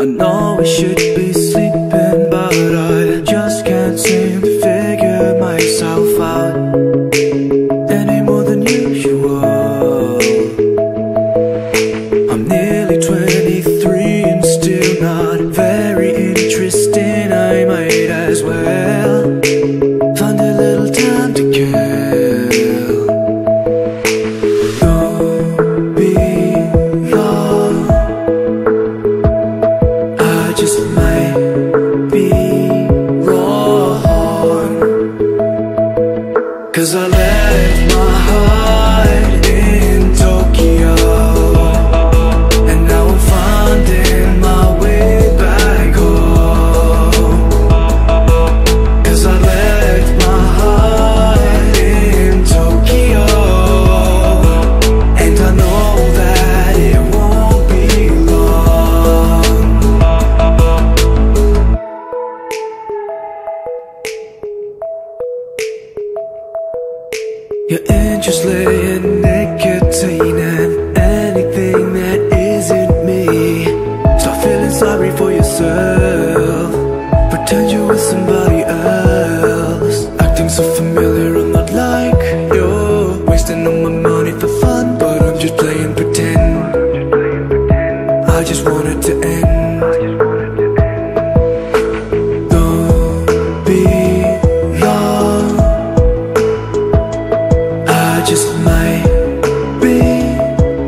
I know I should be sleeping, but I just can't seem to figure myself out any more than usual. I'm nearly 23 and still not very interesting. I might as well find a little time to kill. Don't be long, I just might be wrong, 'cause I left my heart in Tokyo, and now I'm finding my way back home. 'Cause I left my heart in Tokyo, and I know that it won't be long. You're interested in nicotine and anything that isn't me. Stop feeling sorry for yourself, pretend you're with somebody else. Acting so familiar, I'm not like you. Wasting all my money for fun, but I'm just playing pretend. I just want it to end. Don't be long, I just might be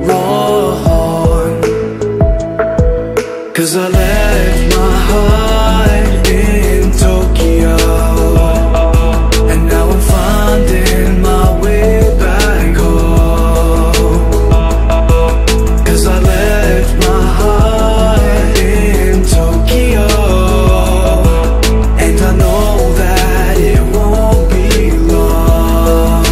wrong, 'cause I left my heart in Tokyo, and now I'm finding my way back home. 'Cause I left my heart in Tokyo, and I know that it won't be long.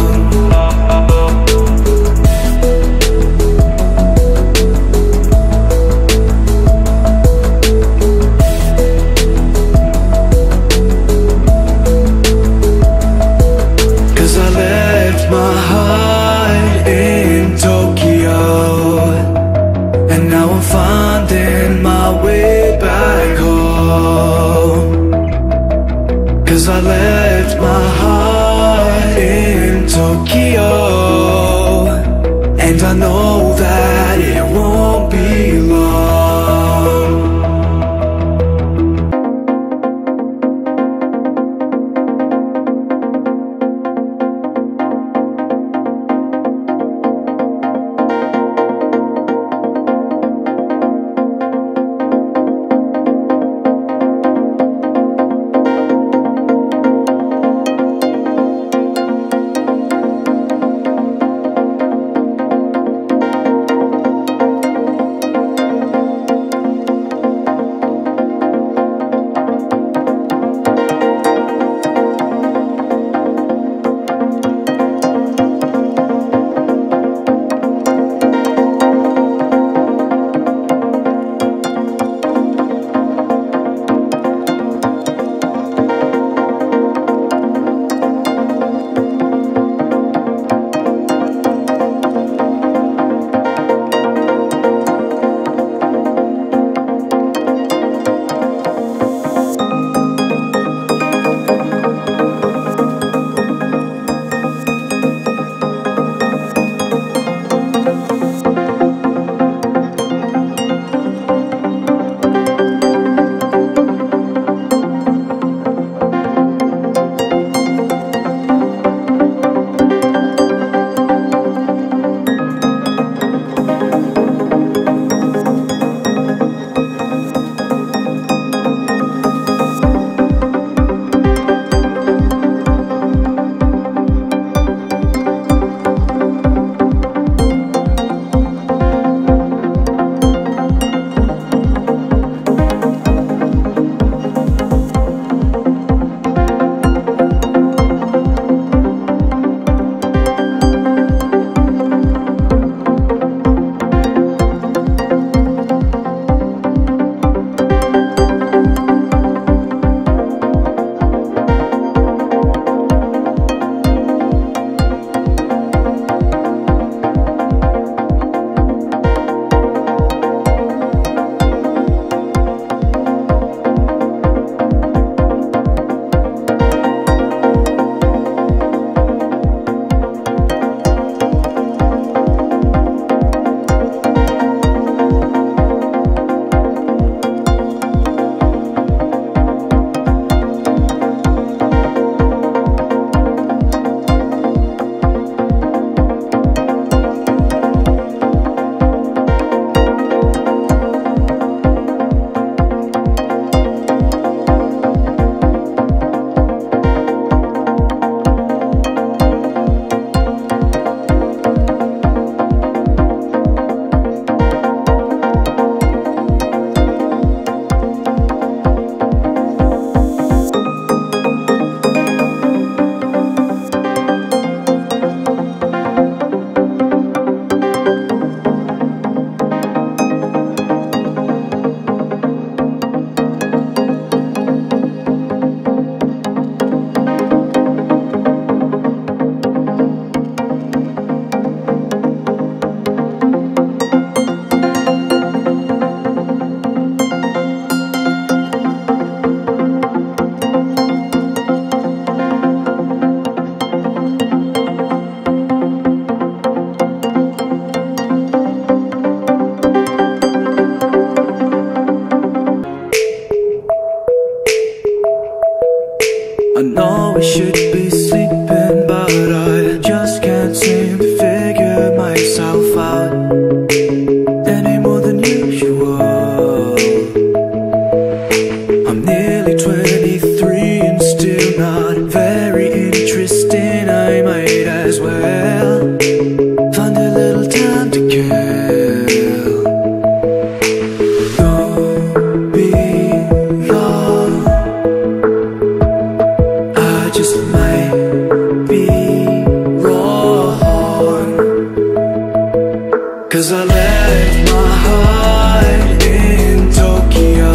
'Cause I left my heart in Tokyo,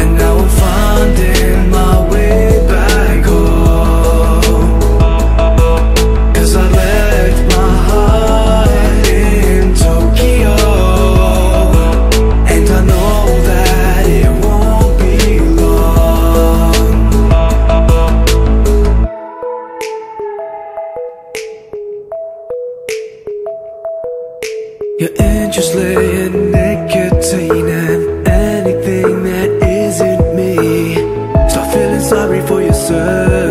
and now I'm finding my way back home. 'Cause I left my heart in Tokyo, and I know that it won't be long. Your interest lay in nicotine and anything that isn't me. Start feeling sorry for yourself.